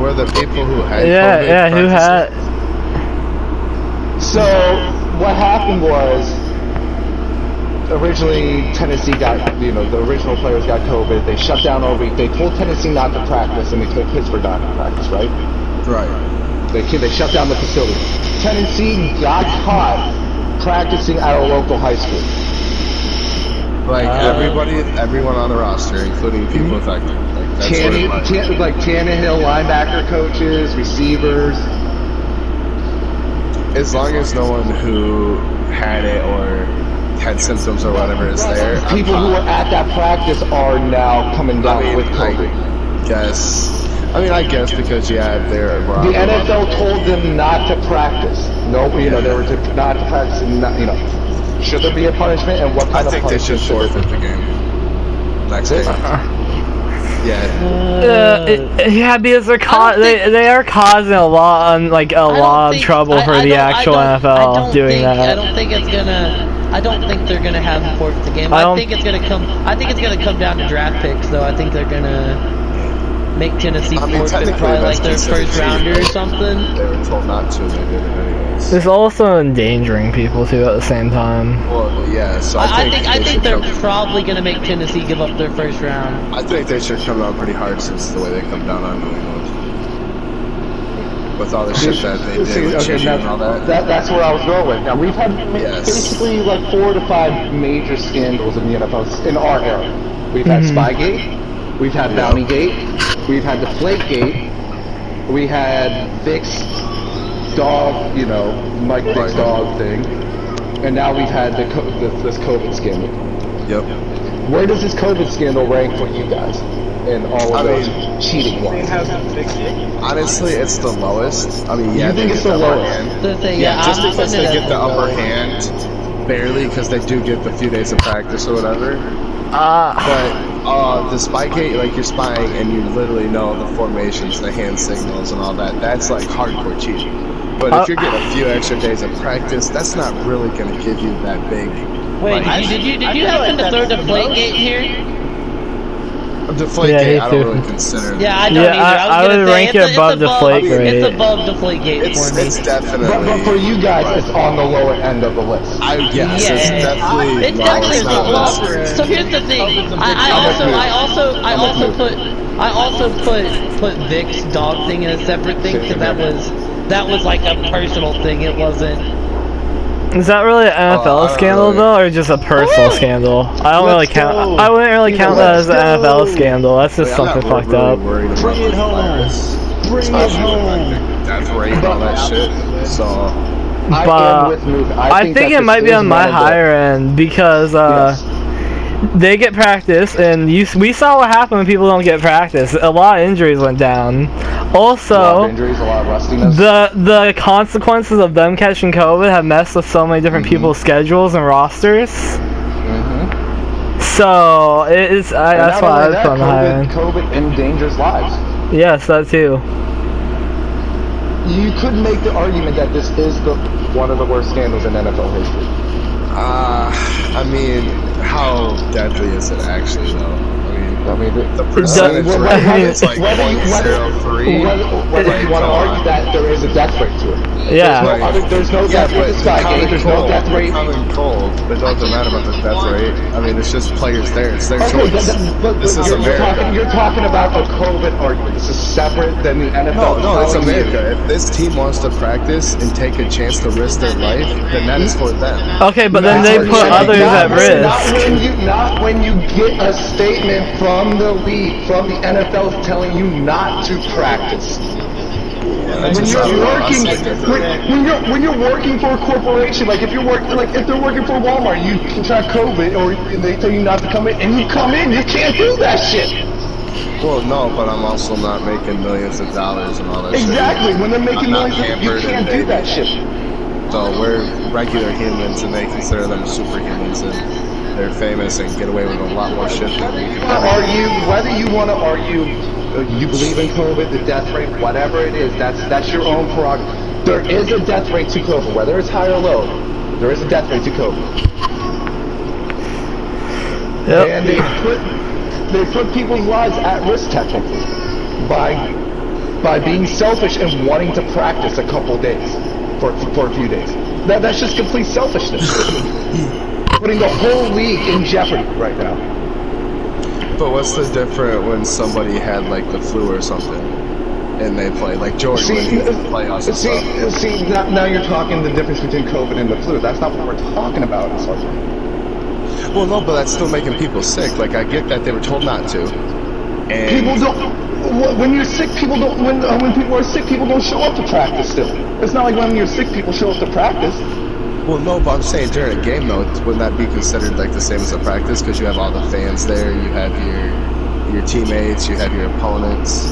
we're the people who had COVID Yeah, who practicing. had... So, what happened was, originally Tennessee got, the original players got COVID. They shut down all week. They told Tennessee not to practice, and they told Pittsburgh not to practice, right? Right. They shut down the facility. Tennessee got caught practicing at a local high school. Like everyone on the roster, including people affected. Like that's what it was. Like Tannehill, linebacker coaches, receivers. As long as no one who had it or had symptoms or whatever is there. People who were at that practice are now coming down with COVID. I guess because they're the NFL told them not to practice. No, they were not to practice. Should there be a punishment, and what kind of punishment? I think they should forfeit the game next game. Because they are causing a lot of trouble for the actual NFL doing that. I don't think they're gonna have them forfeit the game. I think it's gonna come down to draft picks, though. I think they're gonna make Tennessee forfeit probably like their first rounder or something. They were told not to, they did it anyways. It's also endangering people too at the same time. Well, yeah, so I think they're probably gonna make Tennessee give up their first round. I think they should come down pretty hard since the way they come down on New England. With all the shit that they did with cheating and all that. That's where I was going with. Now, we've had basically like 4 to 5 major scandals in the NFL in our era. We've had Spygate, we've had Bountygate, we've had Deflategate, we had Vic's dog, Mike Vic's dog thing, and now we've had this COVID scandal. Yep. Where does this COVID scandal rank for you guys in all of those cheating ones? Honestly, it's the lowest. You think it's the lowest? Just because they get the upper hand, barely, because they do get the few days of practice or whatever. But the Spygate, like you're spying and you literally know the formations, the hand signals and all that, that's like hardcore cheating. But if you're getting a few extra days of practice, that's not really going to give you that big. Wait, did you happen to throw Deflategate here? Deflategate, I don't really consider it. Yeah, I don't either. I would rank it above Deflategate. It's above Deflategate for me. It's definitely. But for you guys, it's on the lower end of the list. It's definitely. It's definitely low. So here's the thing. I also put Vic's dog thing in a separate thing because that was like a personal thing. It wasn't. Is that really an NFL scandal though, or just a personal scandal? I wouldn't really count that as an NFL scandal. That's just something fucked up. Bring it home. Bring it home. That's right, all that shit. So. I think it might be on my higher end because they get practice, and we saw what happened when people don't get practice. A lot of injuries went down. Also, a lot of injuries, a lot of rustiness. The consequences of them catching COVID have messed with so many different people's schedules and rosters. So that's why I put on the higher end. COVID endangers lives. Yes, that too. You could make the argument that this is one of the worst scandals in NFL history. I mean, how deadly is it actually, though? I mean, the percentage rate is like 0.03. Whether you want to argue that there is a death rate to it. Yeah. There's no death rate to Spygate. There's no death rate. Common cold. It doesn't matter about the death rate. I mean, it's just players there. It's their choice. This is America. You're talking about a COVID argument. This is separate than the NFL. No, it's America. If this team wants to practice and take a chance to risk their life, then that is for them. Okay, but then they put others at risk. Not when you get a statement from the league, from the NFL telling you not to practice. When you're working for a corporation, like if they're working for Walmart, you contract COVID, or they tell you not to come in, and you come in, you can't do that shit. Well, no, but I'm also not making millions of dollars and all that shit. Exactly, when they're making millions, you can't do that shit. So we're regular humans, and they consider them superhumans, and they're famous and get away with a lot more shit than we can. Whether you want to argue, you believe in COVID, the death rate, whatever it is, that's your own prerogative. There is a death rate to COVID, whether it's high or low. There is a death rate to COVID. Yep. And they put people's lives at risk technically by being selfish and wanting to practice a couple days for a few days. That's just complete selfishness. Putting the whole league in jeopardy right now. But what's the difference when somebody had like the flu or something? and they play like Jordan when he was in the playoffs and stuff. See, now you're talking the difference between COVID and the flu. That's not what we're talking about. Well, no, but that's still making people sick. Like, I get that they were told not to. And People don't. When you're sick, people don't. When people are sick, people don't show up to practice. Still, it's not like when you're sick, people show up to practice. well, no, but I'm saying during a game though, wouldn't that be considered like the same as a practice? Because you have all the fans there, you have your teammates, you have your opponents.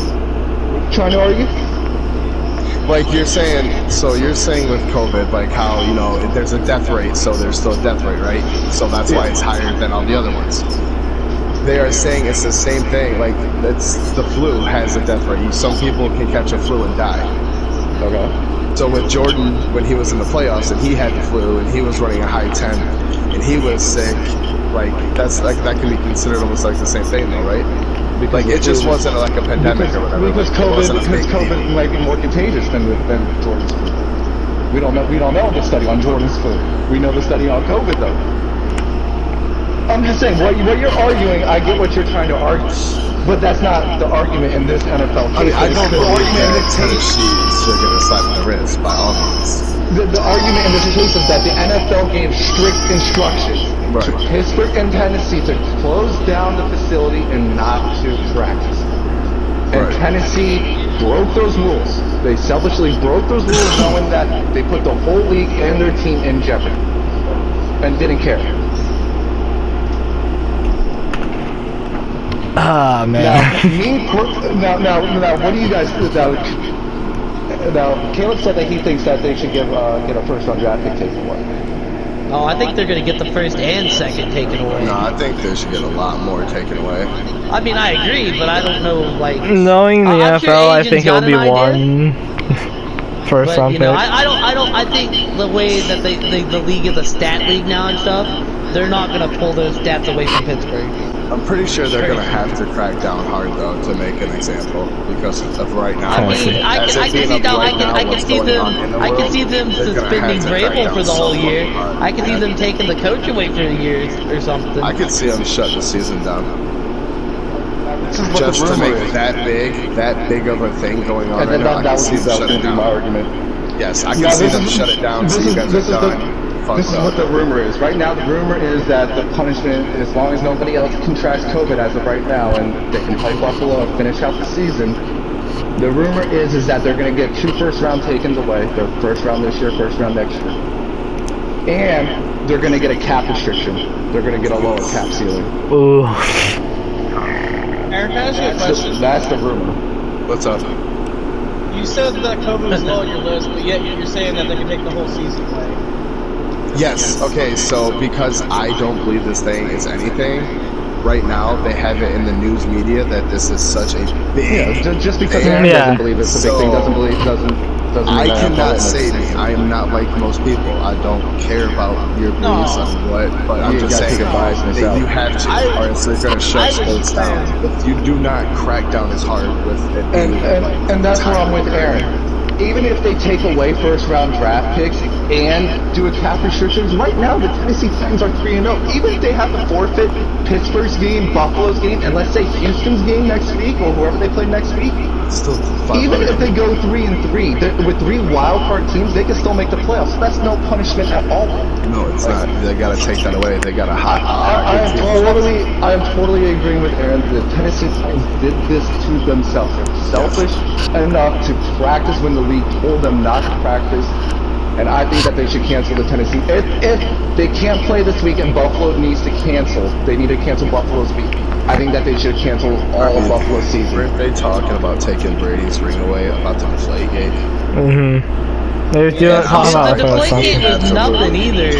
Trying to argue? Like you're saying, so you're saying with COVID, like how, you know, there's a death rate, so there's still a death rate, right? So that's why it's higher than all the other ones. They are saying it's the same thing, like it's the flu has a death rate. Some people can catch a flu and die. Okay. So with Jordan, when he was in the playoffs and he had the flu and he was running a high temp and he was sick, like that's like that can be considered almost like the same thing though, right? Like it just wasn't like a pandemic or whatever. Because COVID might be more contagious than Jordan's flu. We don't know the study on Jordan's flu. We know the study on COVID though. I'm just saying what you're arguing. I get what you're trying to argue, but that's not the argument in this NFL case. I don't the believe argument in that this case. Tennessee should get a slap in the wrist by all means. The argument in this case is that the NFL gave strict instructions to Pittsburgh and Tennessee to close down the facility and not to practice. And Tennessee broke those rules. They selfishly broke those rules knowing that they put the whole league and their team in jeopardy and didn't care. Ah, man. Now, what do you guys think? Now, Caleb said that he thinks that they should get a first-round draft pick taken away. Oh, I think they're going to get the first and second taken away. No, I think they should get a lot more taken away. I mean, I agree, but I don't know, like... Knowing the I'm sure NFL, I agents think it'll got be an idea. one first But, round you know, pick. I think the way that the league is a stat league now and stuff, they're not going to pull those stats away from Pittsburgh. I'm pretty sure they're going to have to crack down hard though to make an example because of right now. I mean, I can see them suspending Vrabel for the whole year. I can see them taking the coach away for a year or something. I could see them shut the season down. Just to make that big of a thing going on right now. I can see them shut it down. My argument. Yes, I can see them shut it down so you guys are done. This is what the rumor is. Right now, the rumor is that the punishment, as long as nobody else contracts COVID as of right now, and they can play Buffalo and finish out the season, the rumor is that they're going to get 2 first-round takens away. Their first round this year, first round next year. And they're going to get a cap restriction. They're going to get a lower cap ceiling. Ooh. Aaron, can I ask you a question? That's the rumor. What's up? You said that COVID was low on your list, but yet you're saying that they can take the whole season away. Yes, okay, so because I don't believe this thing is anything, right now they have it in the news media that this is such a big just because thing. Aaron doesn't believe it's a big thing doesn't mean I that cannot say me. I am not like most people. I don't care about your beliefs on what, but I'm just saying that you have to, or else they're going to shut sports down. If you do not crack down as hard with it. And that's where I'm with Aaron. Even if they take away first-round draft picks and do a cap restrictions, right now the Tennessee Titans are 3-0. Even if they have to forfeit Pittsburgh's game, Buffalo's game, and let's say Houston's game next week or whoever they play next week, still even if they go 3-3, with 3 wild card teams, they can still make the playoffs. So that's no punishment at all. No, it's not. They got to take that away. They got to I am totally agreeing with Aaron. The Tennessee Titans did this to themselves. They're selfish enough to practice when the league told them not to practice. And I think that they should cancel the Tennessee. If they can't play this week and Buffalo needs to cancel, they need to cancel Buffalo's week. I think that they should cancel all of Buffalo's season. Weren't they talking about taking Brady's ring away about the deflate gate? Mm-hmm. They're doing talking about the deflate gate was nothing either.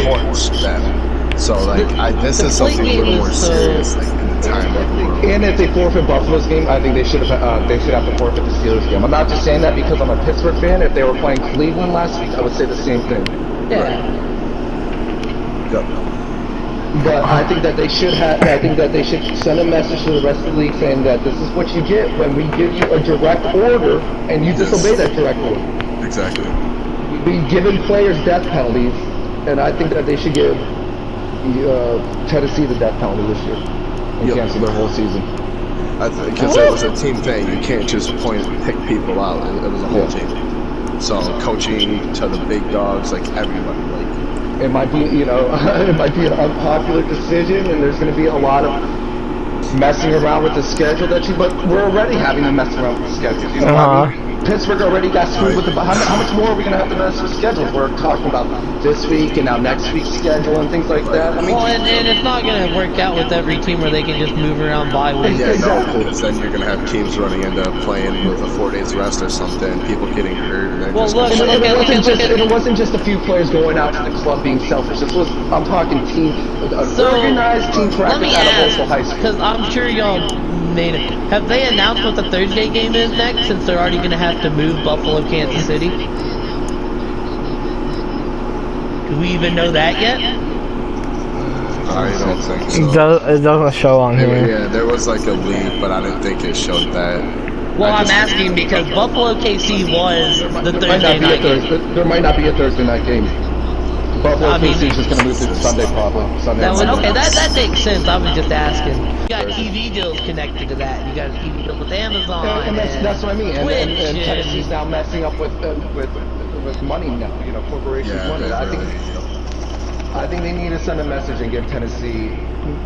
So like, this is something a little more serious. Like in the time of the world. And if they forfeit Buffalo's game, I think they should have to forfeit the Steelers game. I'm not just saying that because I'm a Pittsburgh fan. If they were playing Cleveland last week, I would say the same thing. Yeah. Go. But I think that they should send a message to the rest of the league saying that this is what you get when we give you a direct order and you disobey that direct order. Exactly. We've given players death penalties, and I think that they should give Tennessee the death penalty this year and cancel their whole season. Because it was a team thing. You can't just pick people out. It was a whole team. So coaching to the big dogs, like everybody, like. It might be, it might be an unpopular decision, and there's going to be a lot of messing around with the schedule but we're already having to mess around with the schedule. You know, I mean, Pittsburgh already got screwed with how much more are we going to have to mess with schedules? We're talking about this week and now next week's schedule and things like that. I mean, well, and it's not going to work out with every team where they can just move around bye weeks. Yeah, exactly. Because then you're going to have teams running into playing with a 4 days rest or something, people getting hurt. Well, it wasn't just a few players going out to the club being selfish. I'm talking team, organized team practice at a local high school. Because I'm sure y'all made it. Have they announced what the Thursday game is next, since they're already going to have to move Buffalo, Kansas City? Do we even know that yet? I don't think so. It doesn't show on here. Yeah, there was like a leak, but I didn't think it showed that. Well, I'm asking because Buffalo KC was the Thursday night game. There might not be a Thursday night game. Buffalo KC is just going to move to Sunday probably. Okay, that makes sense. I was just asking. You got TV deals connected to that. You got a TV deal with Amazon. And that's what I mean. Twitch and Tennessee's now messing up with money now. Corporation money. I think they need to send a message and give Tennessee,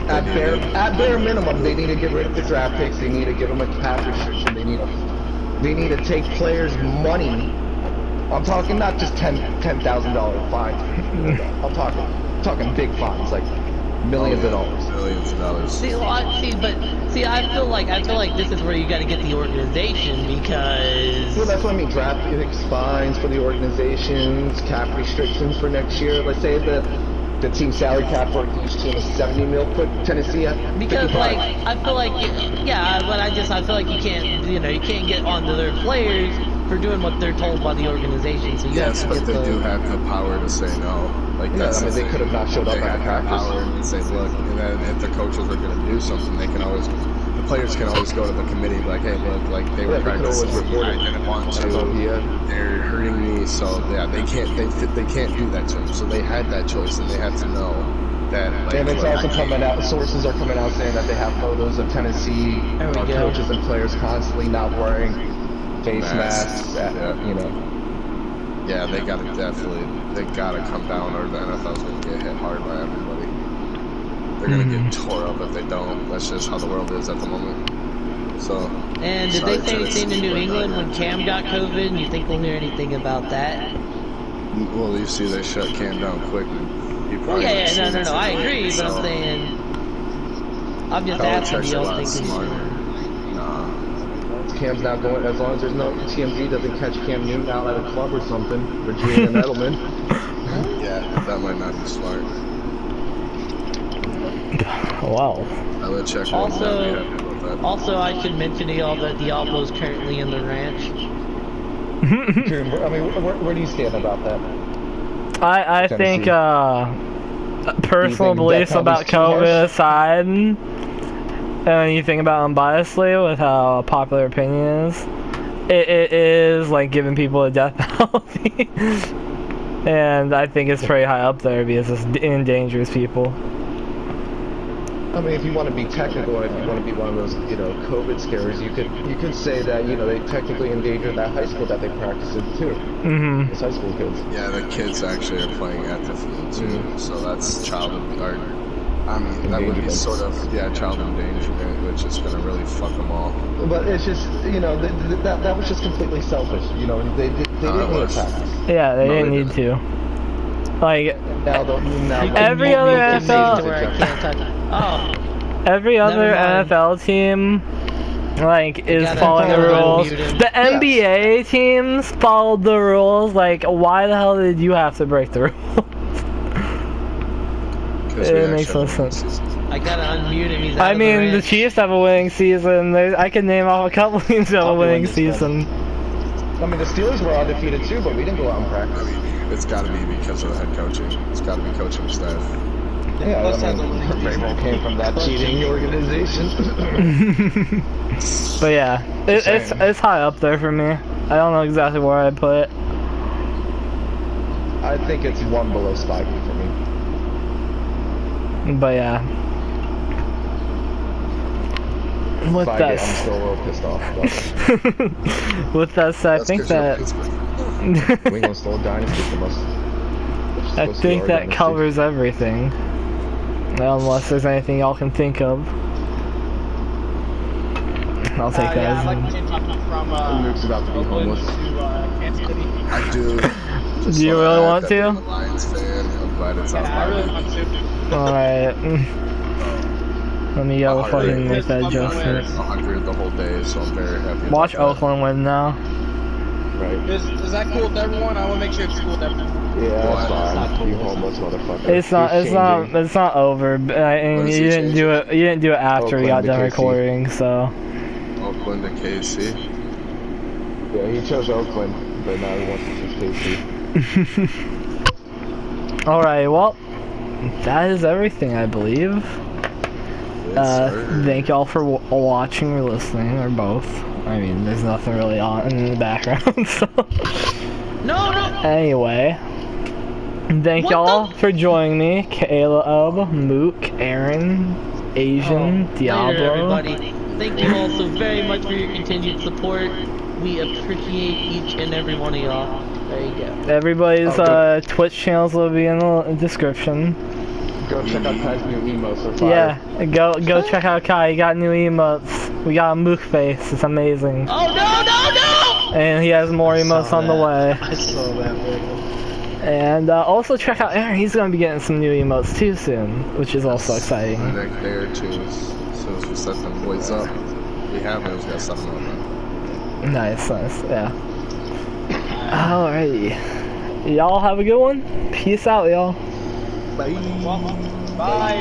at bare minimum, they need to get rid of the draft picks. They need to give them a cap restriction. They need to take players' money. I'm talking not just $10,000 fines. I'm talking big fines, like millions of dollars. Millions of dollars. See, I feel like this is where you got to get the organization, because. Well, that's what I mean. Draft picks, fines for the organizations, cap restrictions for next year. Let's say the team salary cap for each team is $70 million. Put Tennessee at 55. Because I feel like I feel like you can't get onto their players for doing what they're told by the organization. So yes, but they do have the power to say no. Like that's they could have not showed up at the practice. Power and say, look, and then if the coaches are going to do something, the players can always go to the committee and be like, hey, look, like they were practicing, I didn't want to. They're hurting me, so yeah, they can't do that to them. So they had that choice, and they had to know that. Like, and it's also coming out. Sources are coming out saying that they have photos of Tennessee coaches and players constantly not wearing face masks. Yeah, they gotta come down, or the NFL's gonna get hit hard by everybody. They're gonna get tore up if they don't. That's just how the world is at the moment. So. And did they say anything in New England when Cam got COVID? And you think we'll hear anything about that? Well, you see, they shut Cam down quick. No, I agree, but I'm saying, I'm just asking you all thinking. Cam's not going, as long as there's no TMZ doesn't catch Cam Newton out at a club or something for Julian Edelman. Yeah, that might not be smart. Wow. I would check. Also, I should mention to y'all that Diablo's currently in the ranch. I mean, where do you stand about that? I think personal beliefs about COVID aside, and you think about unbiasedly with how popular opinion is, it is like giving people a death penalty. And I think it's pretty high up there because it endangers people. I mean, if you want to be technical, if you want to be one of those, COVID scares, you could say that, they technically endanger that high school that they practice in too. Mm-hmm. It's high school kids. Yeah, the kids actually are playing at the field too, so that's child would be sort of child endangerment, which is gonna really fuck them all. But it's just that was just completely selfish. They didn't need to practice. Yeah, they didn't need to. Like every other NFL team is following the rules. The NBA teams followed the rules. Like, why the hell did you have to break the rules? It makes no sense. I gotta unmute him. I mean, the Chiefs have a winning season. I can name off a couple teams that have a winning season. I mean, the Steelers were undefeated too, but we didn't go out and practice. I mean, it's got to be because of the head coaching. It's got to be coaching staff. Yeah, Vrabel came from that cheating organization. But yeah, it's high up there for me. I don't know exactly where I'd put it. I think it's one below Spivey for me. But yeah. With Fine, that, I'm still a little pissed off. But with that said, I That's think 'cause you're that Pittsburgh. we ain't gonna steal a dynasty from us. I think that covers everything. Unless there's anything y'all can think of. I'll take that Yeah, as I'd like an- to change topic from Luke's about to be Oakland homeless. to Kansas City. I do. Just Do you wanna really add want that to? being a Lions fan, I'm glad it's on Yeah, I my really league. want to. Alright. Let me go Alright. fucking make that Just one adjustment. 100 the whole day, so I'm very happy. Watch about that. Oakland win now. Right? Is that cool with everyone? I want to make sure it's cool with everyone. Yeah, that's Why? fine. You homeless motherfucker. It's not. Who's changing? It's not over. And What is you he didn't do it. You didn't do it after we got Oakland to done KC. recording. So. Oakland to KC. Yeah, he chose Oakland, but now he wants to choose KC. Alright. Well, that is everything, I believe. Yes, sir. Thank y'all for watching or listening, or both. I mean, there's nothing really on in the background. So. No, no. Anyway. Thank What y'all the- for joining me, Caleb, Mook, Aaron, Asian, Later, Diablo. everybody. Thank you all so very much for your continued support. We appreciate each and every one of y'all. There you go. Everybody's Oh, Twitch channels will be in the description. Go check out Ty's new emotes. They're fire. Yeah, go check out Kai. He got new emotes. We got a Mook face. It's amazing. Oh no, no, no! And he has more I emotes saw on the that. way. I saw that video. And also check out Aaron. He's gonna be getting some new emotes too soon, which is also In exciting. the next day or two, as soon as we set them boys up. We have those, got something on them. Nice, yeah. Alrighty. Y'all have a good one. Peace out, y'all. Bye.